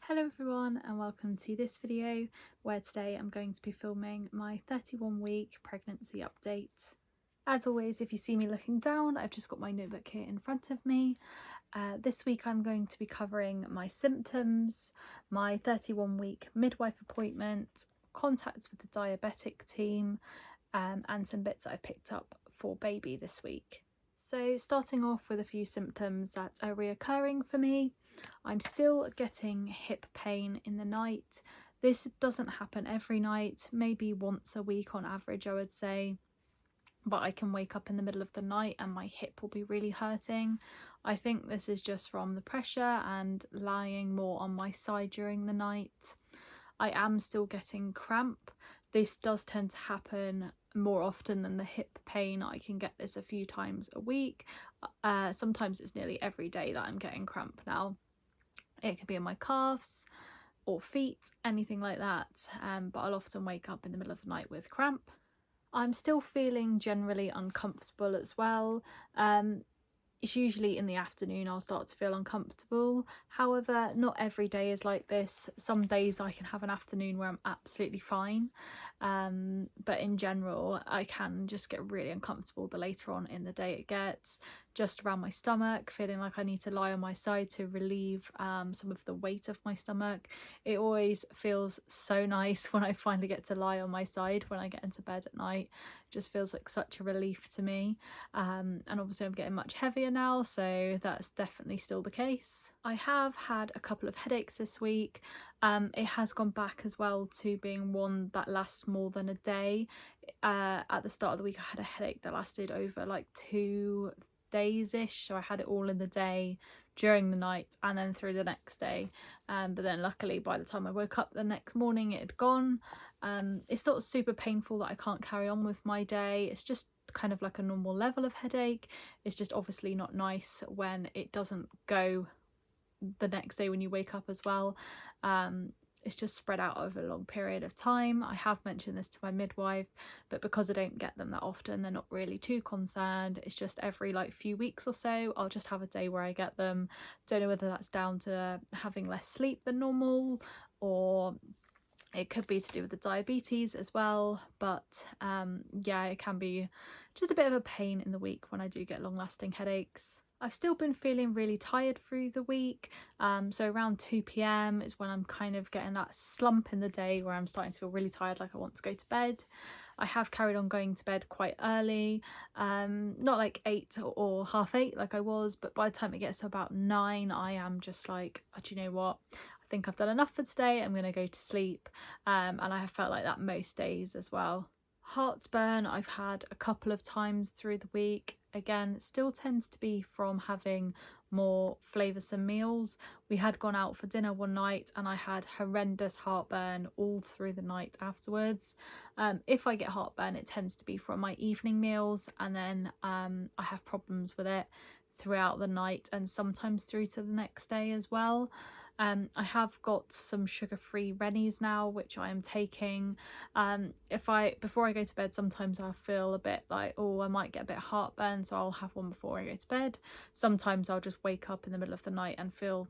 Hello everyone and welcome to this video where today I'm going to be filming my 31-week pregnancy update. As always, if you see me looking down, I've just got my notebook here in front of me. This week I'm going to be covering my symptoms, my 31-week midwife appointment, contacts with the diabetic team, and some bits that I picked up for baby this week. So starting off with a few symptoms that are reoccurring for me. I'm still getting hip pain in the night. This doesn't happen every night, maybe once a week on average I would say, but I can wake up in the middle of the night and my hip will be really hurting. I think this is just from the pressure and lying more on my side during the night. I am still getting cramp. This does tend to happen more often than the hip pain. I can get this a few times a week. Sometimes it's nearly every day that I'm getting cramp now. It could be in my calves or feet, anything like that, but I'll often wake up in the middle of the night with cramp. I'm still feeling generally uncomfortable as well. It's usually in the afternoon I'll start to feel uncomfortable. However, not every day is like this. Some days I can have an afternoon where I'm absolutely fine, but in general I can just get really uncomfortable the later on in the day it gets, just around my stomach, feeling like I need to lie on my side to relieve some of the weight of my stomach. It always feels so nice when I finally get to lie on my side when I get into bed at night. It just feels like such a relief to me, and obviously I'm getting much heavier now, so that's definitely still the case. I have had a couple of headaches this week. It has gone back as well to being one that lasts more than a day. At the start of the week I had a headache that lasted over like 2 days-ish, so I had it all in the day, during the night, and then through the next day, but then luckily by the time I woke up the next morning it had gone. It's not super painful that I can't carry on with my day, it's just kind of like a normal level of headache. It's just obviously not nice when it doesn't go the next day when you wake up as well. It's just spread out over a long period of time. I have mentioned this to my midwife, but because I don't get them that often, they're not really too concerned. It's just every like few weeks or so I'll just have a day where I get them. Don't know whether that's down to having less sleep than normal, or it could be to do with the diabetes as well, but yeah, it can be just a bit of a pain in the week when I do get long-lasting headaches. I've still been feeling really tired through the week, so around 2 p.m. is when I'm kind of getting that slump in the day where I'm starting to feel really tired, like I want to go to bed. I have carried on going to bed quite early, not like 8 or half 8 like I was, but by the time it gets to about 9 I am just like, oh, do you know what? I think I've done enough for today, I'm gonna go to sleep, and I have felt like that most days as well. Heartburn I've had a couple of times through the week. Again, it still tends to be from having more flavoursome meals. We had gone out for dinner one night and I had horrendous heartburn all through the night afterwards. If I get heartburn it tends to be from my evening meals, and then I have problems with it throughout the night and sometimes through to the next day as well. I have got some sugar-free Rennies now, which I am taking. Before I go to bed, sometimes I feel a bit like, oh, I might get a bit of heartburn, so I'll have one before I go to bed. Sometimes I'll just wake up in the middle of the night and feel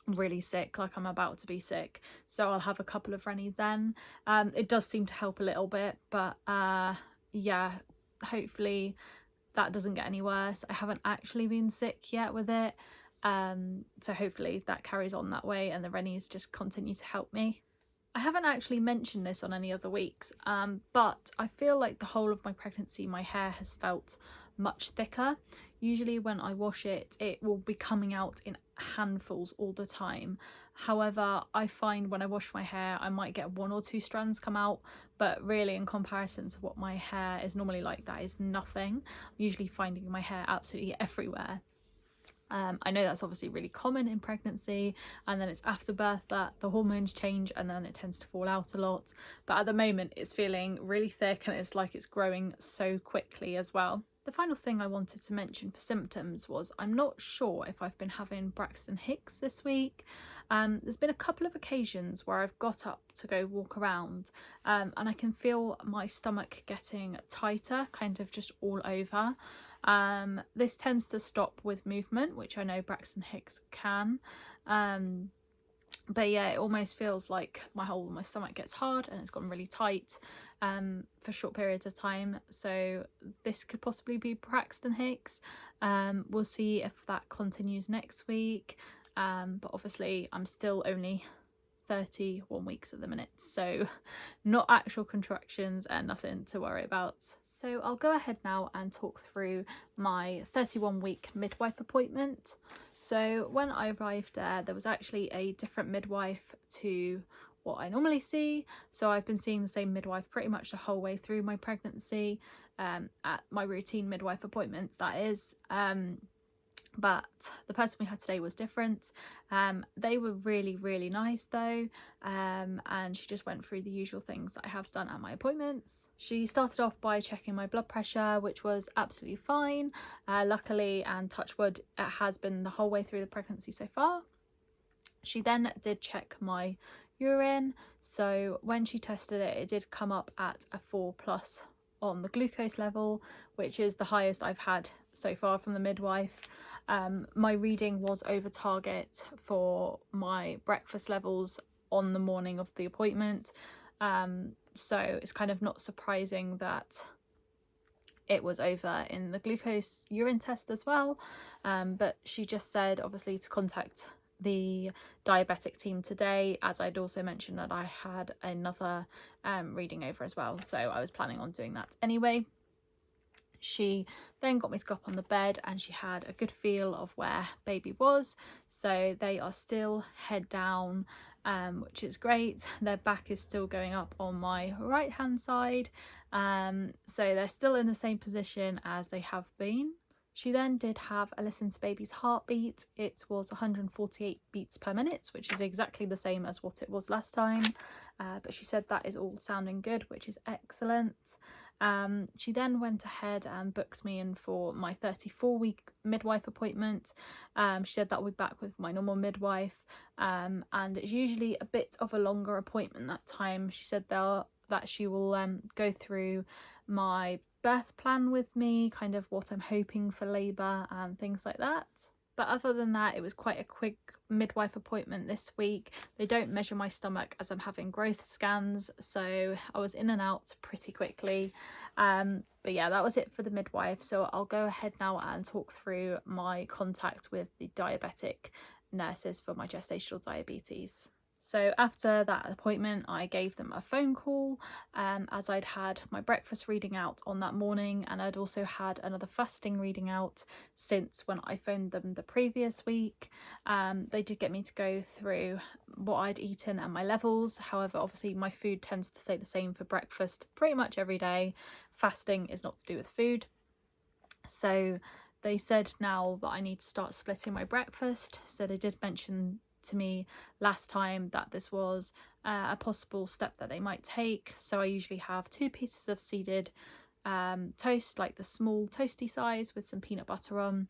really sick, like I'm about to be sick, so I'll have a couple of Rennies then. It does seem to help a little bit, but yeah, hopefully that doesn't get any worse. I haven't actually been sick yet with it, so hopefully that carries on that way and the Rennies just continue to help me. I haven't actually mentioned this on any other weeks, but I feel like the whole of my pregnancy my hair has felt much thicker. Usually when I wash it, it will be coming out in handfuls all the time. However, I find when I wash my hair I might get 1 or 2 strands come out, but really in comparison to what my hair is normally like, that is nothing. I'm usually finding my hair absolutely everywhere. I know that's obviously really common in pregnancy, and then it's after birth that the hormones change and then it tends to fall out a lot, but at the moment it's feeling really thick and it's like it's growing so quickly as well. The final thing I wanted to mention for symptoms was I'm not sure if I've been having Braxton Hicks this week. There's been a couple of occasions where I've got up to go walk around, and I can feel my stomach getting tighter, kind of just all over. This tends to stop with movement, which I know Braxton Hicks can, But yeah, it almost feels like my stomach gets hard and it's gotten really tight for short periods of time. So this could possibly be Braxton Hicks. We'll see if that continues next week. But obviously I'm still only 31 weeks at the minute, so not actual contractions and nothing to worry about. So I'll go ahead now and talk through my 31-week midwife appointment. So when I arrived there was actually a different midwife to what I normally see. So I've been seeing the same midwife pretty much the whole way through my pregnancy, at my routine midwife appointments, that is. But the person we had today was different. They were really nice though, and she just went through the usual things that I have done at my appointments. She started off by checking my blood pressure, which was absolutely fine, luckily, and touch wood, it has been the whole way through the pregnancy so far. She then did check my urine, so when she tested it, it did come up at a 4+ on the glucose level, which is the highest I've had so far from the midwife. My reading was over target for my breakfast levels on the morning of the appointment, so it's kind of not surprising that it was over in the glucose urine test as well. But she just said obviously to contact the diabetic team today, as I'd also mentioned that I had another reading over as well, so I was planning on doing that anyway. She then got me to go up on the bed and she had a good feel of where baby was. So they are still head down, which is great. Their back is still going up on my right hand side. So they're still in the same position as they have been. She then did have a listen to baby's heartbeat. It was 148 beats per minute, which is exactly the same as what it was last time. But she said that is all sounding good, which is excellent. She then went ahead and booked me in for my 34-week midwife appointment. She said that we'll be back with my normal midwife, and it's usually a bit of a longer appointment that time. She said that she will go through my birth plan with me, kind of what I'm hoping for labour and things like that. But other than that, it was quite a quick midwife appointment this week. They don't measure my stomach as I'm having growth scans, so I was in and out pretty quickly. But yeah, that was it for the midwife. So I'll go ahead now and talk through my contact with the diabetic nurses for my gestational diabetes. So after that appointment, I gave them a phone call, as I'd had my breakfast reading out on that morning, and I'd also had another fasting reading out since when I phoned them the previous week. They did get me to go through what I'd eaten and my levels. However, obviously my food tends to stay the same for breakfast pretty much every day. Fasting is not to do with food. So they said now that I need to start splitting my breakfast. So they did mention to me last time that this was a possible step that they might take. So I usually have 2 pieces of seeded toast, like the small toasty size with some peanut butter on,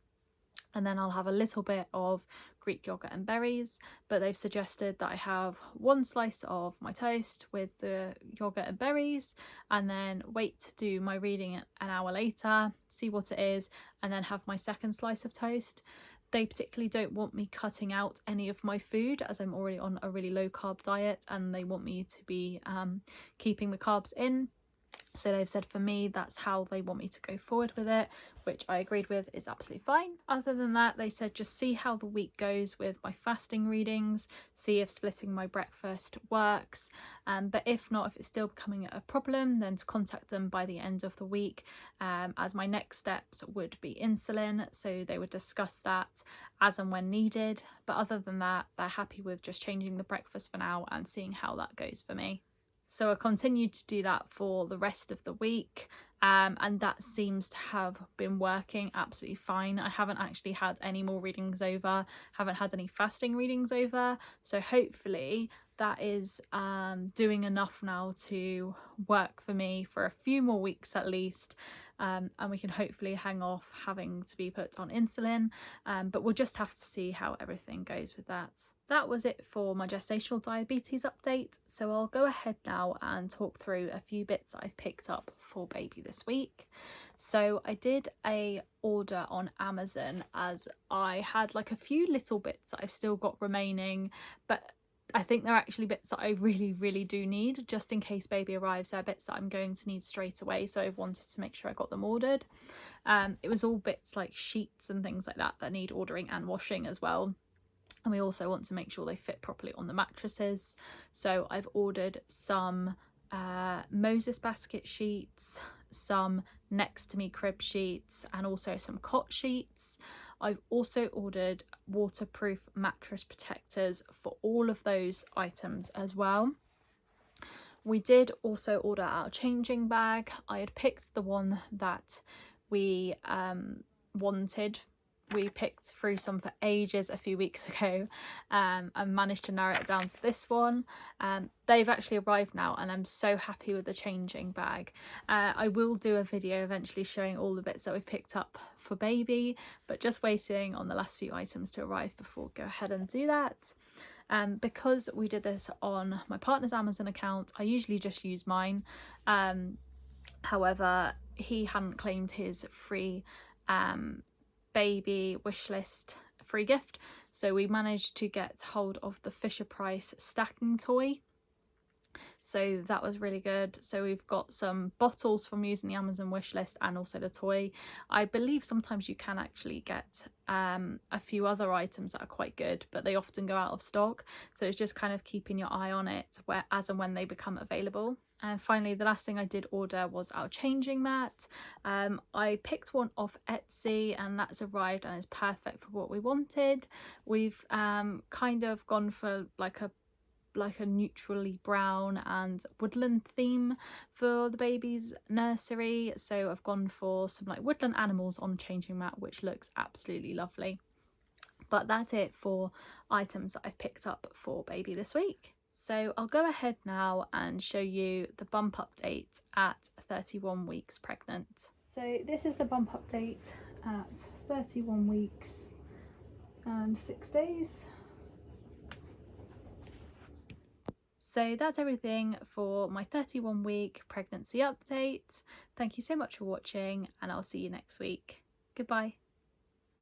and then I'll have a little bit of Greek yogurt and berries. But they've suggested that I have 1 slice of my toast with the yogurt and berries, and then wait to do my reading an hour later, see what it is, and then have my second slice of toast. They particularly don't want me cutting out any of my food, as I'm already on a really low carb diet, and they want me to be keeping the carbs in. So they've said for me that's how they want me to go forward with it, which I agreed with is absolutely fine. Other than that, they said just see how the week goes with my fasting readings, see if splitting my breakfast works, but if not, if it's still becoming a problem, then to contact them by the end of the week, as my next steps would be insulin, so they would discuss that as and when needed. But other than that, they're happy with just changing the breakfast for now and seeing how that goes for me. So I continued to do that for the rest of the week, and that seems to have been working absolutely fine. I haven't actually had any more readings over, haven't had any fasting readings over, so hopefully that is doing enough now to work for me for a few more weeks at least, and we can hopefully hang off having to be put on insulin, but we'll just have to see how everything goes with that. That was it for my gestational diabetes update, so I'll go ahead now and talk through a few bits I've picked up for baby this week. So I did a order on Amazon, as I had like a few little bits that I've still got remaining, but I think they're actually bits that I really do need, just in case baby arrives. They're bits that I'm going to need straight away, so I wanted to make sure I got them ordered. It was all bits like sheets and things like that that need ordering and washing as well. And we also want to make sure they fit properly on the mattresses. So I've ordered some Moses basket sheets, some next to me crib sheets, and also some cot sheets. I've also ordered waterproof mattress protectors for all of those items as well. We did also order our changing bag. I had picked the one that we wanted. We picked through some for ages a few weeks ago, and managed to narrow it down to this one. They've actually arrived now, and I'm so happy with the changing bag. I will do a video eventually showing all the bits that we've picked up for baby, but just waiting on the last few items to arrive before we go ahead and do that. Because we did this on my partner's Amazon account, I usually just use mine. However, he hadn't claimed his free baby wishlist free gift, so we managed to get hold of the Fisher Price stacking toy, so that was really good. So we've got some bottles from using the Amazon wishlist and also the toy. I believe sometimes you can actually get a few other items that are quite good, but they often go out of stock, so it's just kind of keeping your eye on it where as and when they become available. And finally, the last thing I did order was our changing mat. I picked one off Etsy, and that's arrived and is perfect for what we wanted. We've kind of gone for like a neutrally brown and woodland theme for the baby's nursery, so I've gone for some like woodland animals on changing mat, which looks absolutely lovely. But that's it for items that I've picked up for baby this week. So I'll go ahead now and show you the bump update at 31 weeks pregnant. So this is the bump update at 31 weeks and 6 days. So that's everything for my 31 week pregnancy update. Thank you so much for watching, and I'll see you next week. Goodbye.